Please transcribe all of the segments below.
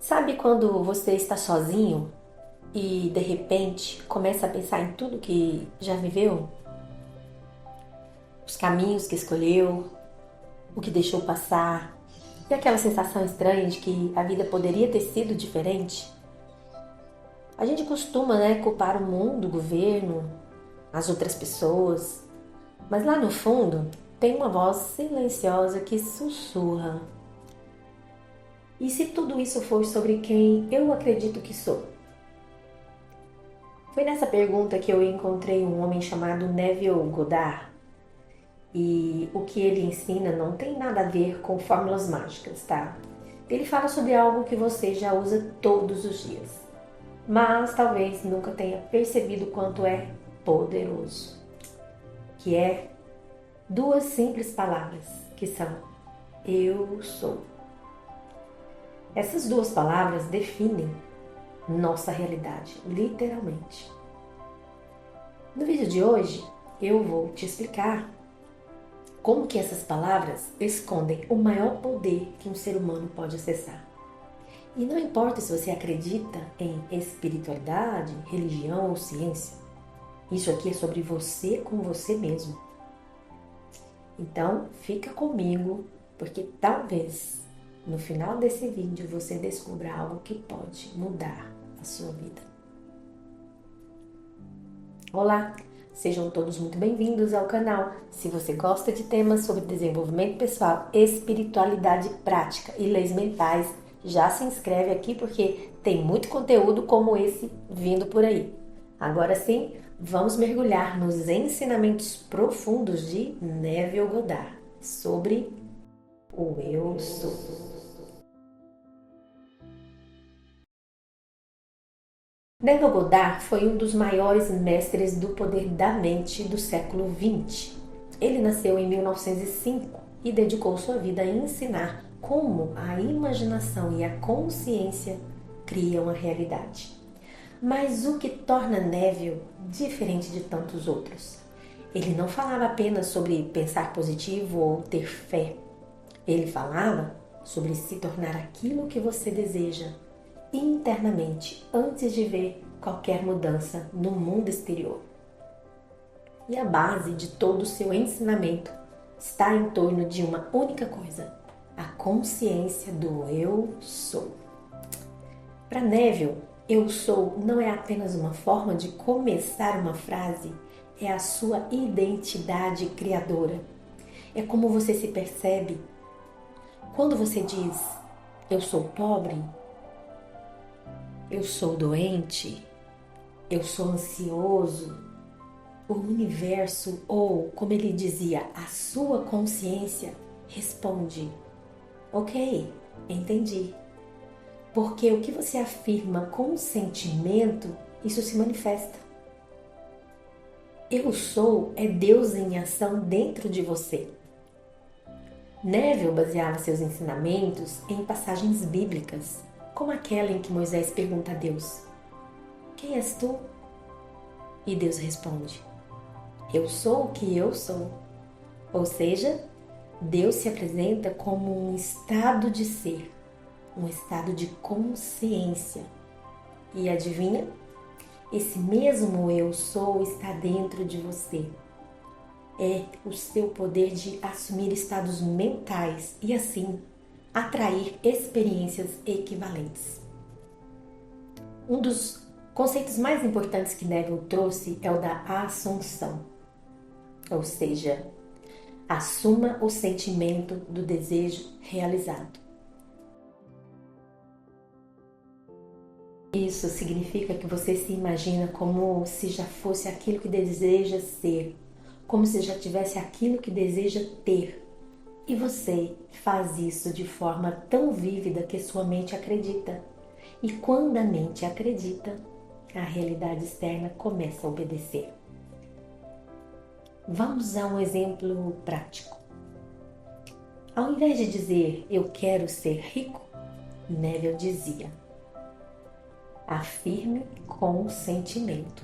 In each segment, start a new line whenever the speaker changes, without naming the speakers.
Sabe quando você está sozinho e de repente começa a pensar em tudo que já viveu? Os caminhos que escolheu, o que deixou passar, e aquela sensação estranha de que a vida poderia ter sido diferente? A gente costuma, culpar o mundo, o governo, as outras pessoas, mas lá no fundo tem uma voz silenciosa que sussurra. E se tudo isso for sobre quem eu acredito que sou? Foi nessa pergunta que eu encontrei um homem chamado Neville Goddard. E o que ele ensina não tem nada a ver com fórmulas mágicas, tá? Ele fala sobre algo que você já usa todos os dias, mas talvez nunca tenha percebido quanto é poderoso. Que é duas simples palavras, que são eu sou. Essas duas palavras definem nossa realidade, literalmente. No vídeo de hoje, eu vou te explicar como que essas palavras escondem o maior poder que um ser humano pode acessar. E não importa se você acredita em espiritualidade, religião ou ciência, isso aqui é sobre você com você mesmo. Então, fica comigo, porque talvez no final desse vídeo você descubra algo que pode mudar a sua vida. Olá, sejam todos muito bem-vindos ao canal. Se você gosta de temas sobre desenvolvimento pessoal, espiritualidade prática e leis mentais, já se inscreve aqui porque tem muito conteúdo como esse vindo por aí. Agora sim, vamos mergulhar nos ensinamentos profundos de Neville Goddard sobre o Eu Sou. Neville Goddard foi um dos maiores mestres do poder da mente do século XX. Ele nasceu em 1905 e dedicou sua vida a ensinar como a imaginação e a consciência criam a realidade. Mas o que torna Neville diferente de tantos outros? Ele não falava apenas sobre pensar positivo ou ter fé. Ele falava sobre se tornar aquilo que você deseja internamente antes de ver qualquer mudança no mundo exterior. E a base de todo o seu ensinamento está em torno de uma única coisa: a consciência do eu sou. Para Neville, eu sou não é apenas uma forma de começar uma frase, é a sua identidade criadora. É como você se percebe. Quando você diz, eu sou pobre, eu sou doente, eu sou ansioso, o universo, ou como ele dizia, a sua consciência responde, ok, entendi. Porque o que você afirma com sentimento, isso se manifesta. Eu sou é Deus em ação dentro de você. Neville baseava seus ensinamentos em passagens bíblicas, como aquela em que Moisés pergunta a Deus: quem és tu? E Deus responde: eu sou o que eu sou. Ou seja, Deus se apresenta como um estado de ser, um estado de consciência. E adivinha? Esse mesmo eu sou está dentro de você. É o seu poder de assumir estados mentais e assim atrair experiências equivalentes. Um dos conceitos mais importantes que Neville trouxe é o da assunção, ou seja, assuma o sentimento do desejo realizado. Isso significa que você se imagina como se já fosse aquilo que deseja ser, como se já tivesse aquilo que deseja ter. E você faz isso de forma tão vívida que sua mente acredita. E quando a mente acredita, a realidade externa começa a obedecer. Vamos a um exemplo prático. Ao invés de dizer eu quero ser rico, Neville dizia: afirme com sentimento,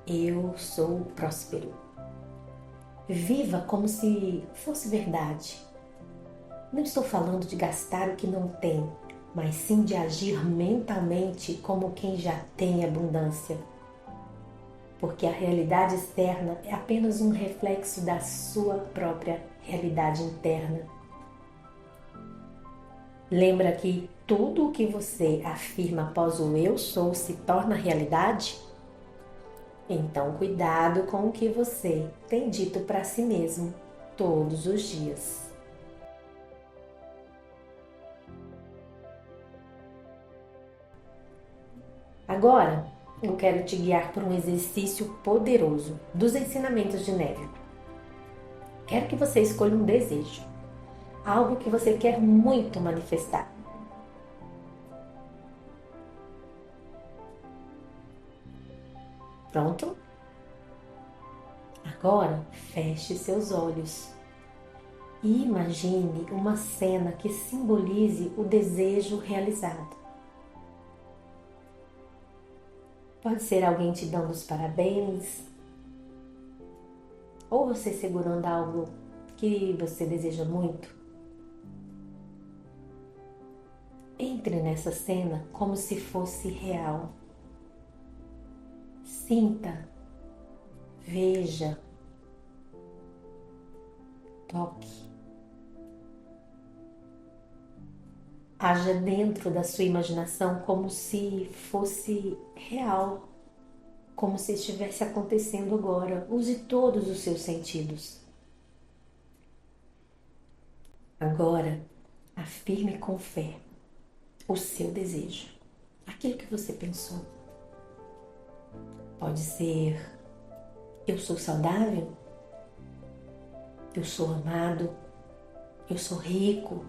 eu sou próspero. Viva como se fosse verdade. Não estou falando de gastar o que não tem, mas sim de agir mentalmente como quem já tem abundância. Porque a realidade externa é apenas um reflexo da sua própria realidade interna. Lembra que tudo o que você afirma após o eu sou se torna realidade? Então, cuidado com o que você tem dito para si mesmo todos os dias. Agora, eu quero te guiar por um exercício poderoso dos ensinamentos de Neville. Quero que você escolha um desejo, algo que você quer muito manifestar. Pronto? Agora, feche seus olhos e imagine uma cena que simbolize o desejo realizado. Pode ser alguém te dando os parabéns, ou você segurando algo que você deseja muito. Entre nessa cena como se fosse real. Sinta, veja, toque. Haja dentro da sua imaginação como se fosse real, como se estivesse acontecendo agora. Use todos os seus sentidos. Agora, afirme com fé o seu desejo, aquilo que você pensou. Pode ser: eu sou saudável, eu sou amado, eu sou rico,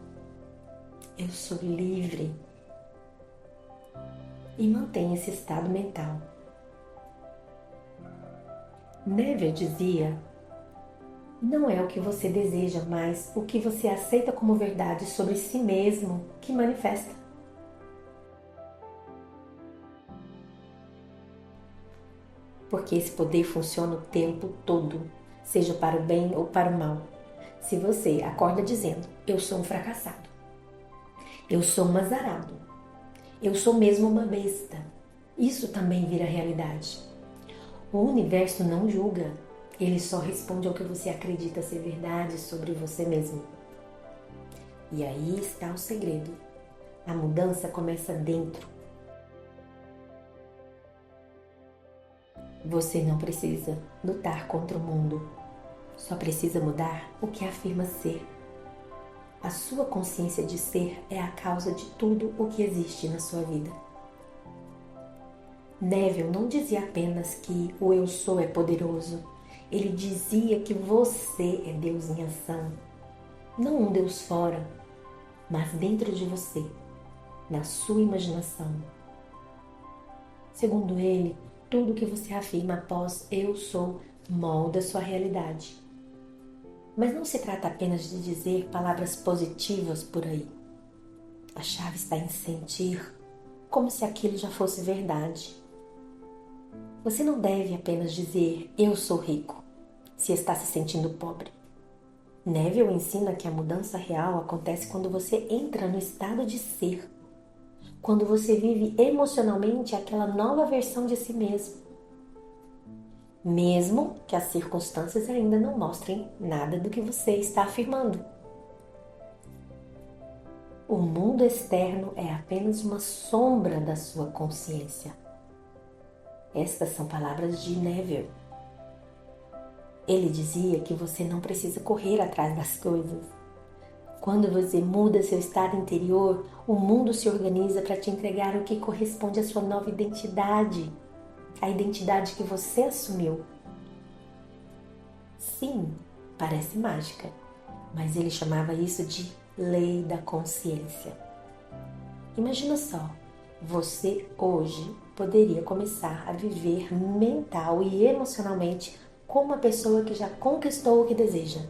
eu sou livre. E mantenha esse estado mental. Neville dizia: não é o que você deseja, mas o que você aceita como verdade sobre si mesmo que manifesta. Porque esse poder funciona o tempo todo, seja para o bem ou para o mal. Se você acorda dizendo: eu sou um fracassado, eu sou um azarado, eu sou mesmo uma besta, isso também vira realidade. O universo não julga, ele só responde ao que você acredita ser verdade sobre você mesmo. E aí está o segredo. A mudança começa dentro. Você não precisa lutar contra o mundo, só precisa mudar o que afirma ser. A sua consciência de ser é a causa de tudo o que existe na sua vida. Neville não dizia apenas que o eu sou é poderoso. Ele dizia que você é Deus em ação. Não um Deus fora, mas dentro de você, na sua imaginação. Segundo ele, tudo que você afirma após eu sou molda sua realidade. Mas não se trata apenas de dizer palavras positivas por aí. A chave está em sentir como se aquilo já fosse verdade. Você não deve apenas dizer eu sou rico se está se sentindo pobre. Neville ensina que a mudança real acontece quando você entra no estado de ser, quando você vive emocionalmente aquela nova versão de si mesmo, mesmo que as circunstâncias ainda não mostrem nada do que você está afirmando. O mundo externo é apenas uma sombra da sua consciência. Estas são palavras de Neville. Ele dizia que você não precisa correr atrás das coisas. Quando você muda seu estado interior, o mundo se organiza para te entregar o que corresponde à sua nova identidade, a identidade que você assumiu. Sim, parece mágica, mas ele chamava isso de lei da consciência. Imagina só, você hoje poderia começar a viver mental e emocionalmente como uma pessoa que já conquistou o que deseja.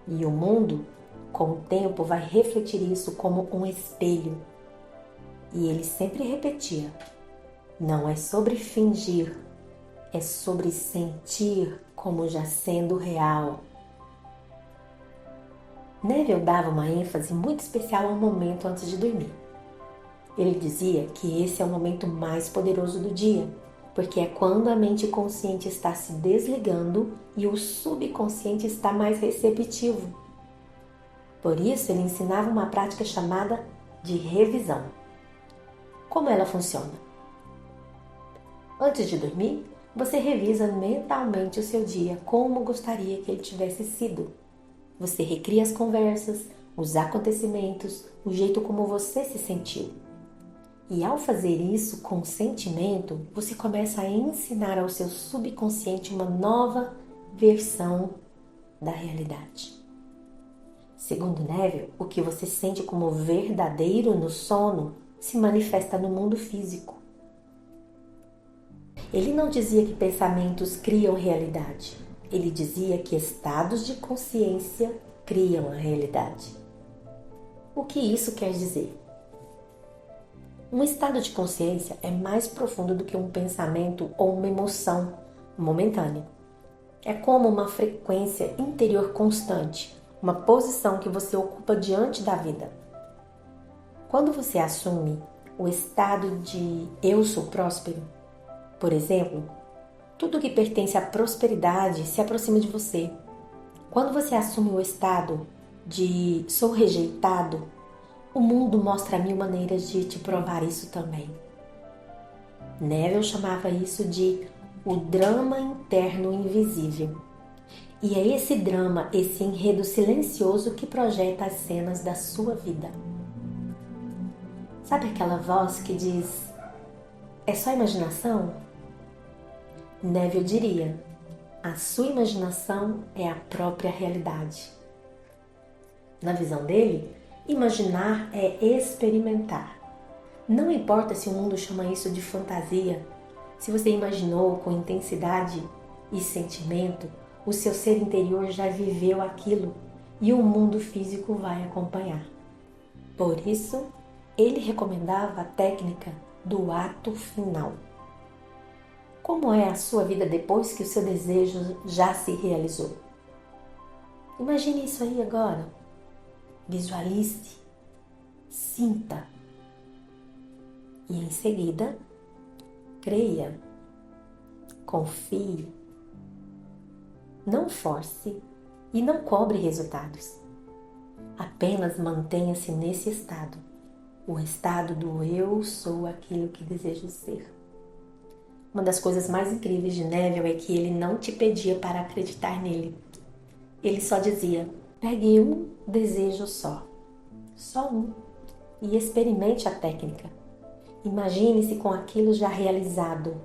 E o mundo, com o tempo, vai refletir isso como um espelho. E ele sempre repetia: não é sobre fingir, é sobre sentir como já sendo real. Neville dava uma ênfase muito especial ao momento antes de dormir. Ele dizia que esse é o momento mais poderoso do dia, porque é quando a mente consciente está se desligando e o subconsciente está mais receptivo. Por isso, ele ensinava uma prática chamada de revisão. Como ela funciona? Antes de dormir, você revisa mentalmente o seu dia como gostaria que ele tivesse sido. Você recria as conversas, os acontecimentos, o jeito como você se sentiu. E ao fazer isso com sentimento, você começa a ensinar ao seu subconsciente uma nova versão da realidade. Segundo Neville, o que você sente como verdadeiro no sono se manifesta no mundo físico. Ele não dizia que pensamentos criam realidade. Ele dizia que estados de consciência criam a realidade. O que isso quer dizer? Um estado de consciência é mais profundo do que um pensamento ou uma emoção momentânea. É como uma frequência interior constante, uma posição que você ocupa diante da vida. Quando você assume o estado de eu sou próspero, por exemplo, tudo que pertence à prosperidade se aproxima de você. Quando você assume o estado de sou rejeitado, o mundo mostra mil maneiras de te provar isso também. Neville chamava isso de o drama interno invisível. E é esse drama, esse enredo silencioso que projeta as cenas da sua vida. Sabe aquela voz que diz, é só imaginação? Neville diria, a sua imaginação é a própria realidade. Na visão dele, imaginar é experimentar. Não importa se o mundo chama isso de fantasia, se você imaginou com intensidade e sentimento, o seu ser interior já viveu aquilo e o mundo físico vai acompanhar. Por isso, ele recomendava a técnica do ato final. Como é a sua vida depois que o seu desejo já se realizou? Imagine isso aí agora. Visualize, sinta e em seguida creia, confie, não force e não cobre resultados. Apenas mantenha-se nesse estado, o estado do eu sou aquilo que desejo ser. Uma das coisas mais incríveis de Neville é que ele não te pedia para acreditar nele. Ele só dizia, pegue um desejo só um, e experimente a técnica. Imagine-se com aquilo já realizado.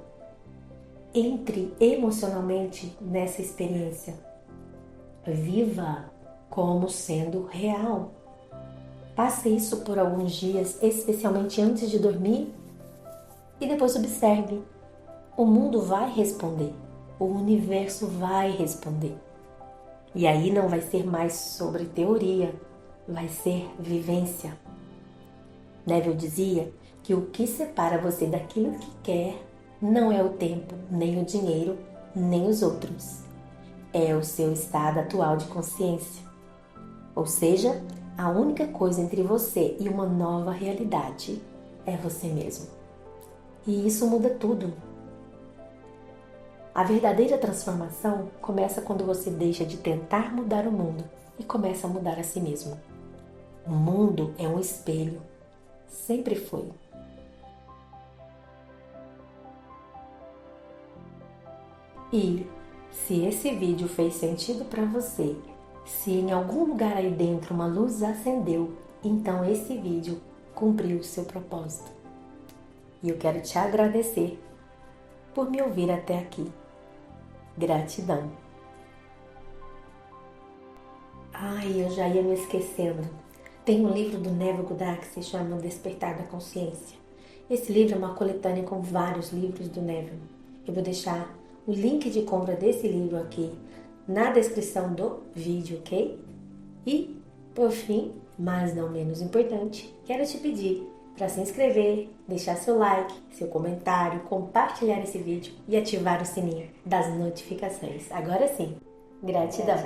Entre emocionalmente nessa experiência. Viva como sendo real. Passe isso por alguns dias, especialmente antes de dormir, e depois observe. O mundo vai responder, o universo vai responder. E aí não vai ser mais sobre teoria, vai ser vivência. Neville dizia que o que separa você daquilo que quer não é o tempo, nem o dinheiro, nem os outros. É o seu estado atual de consciência. Ou seja, a única coisa entre você e uma nova realidade é você mesmo. E isso muda tudo. A verdadeira transformação começa quando você deixa de tentar mudar o mundo e começa a mudar a si mesmo. O mundo é um espelho. Sempre foi. E se esse vídeo fez sentido para você, se em algum lugar aí dentro uma luz acendeu, então esse vídeo cumpriu o seu propósito. E eu quero te agradecer por me ouvir até aqui. Gratidão. Ai, eu já ia me esquecendo. Tem um livro do Neville Goddard que se chama O Despertar da Consciência. Esse livro é uma coletânea com vários livros do Neville. Eu vou deixar o link de compra desse livro aqui na descrição do vídeo, ok? E, por fim, mas não menos importante, quero te pedir para se inscrever, deixar seu like, seu comentário, compartilhar esse vídeo e ativar o sininho das notificações. Agora sim, gratidão!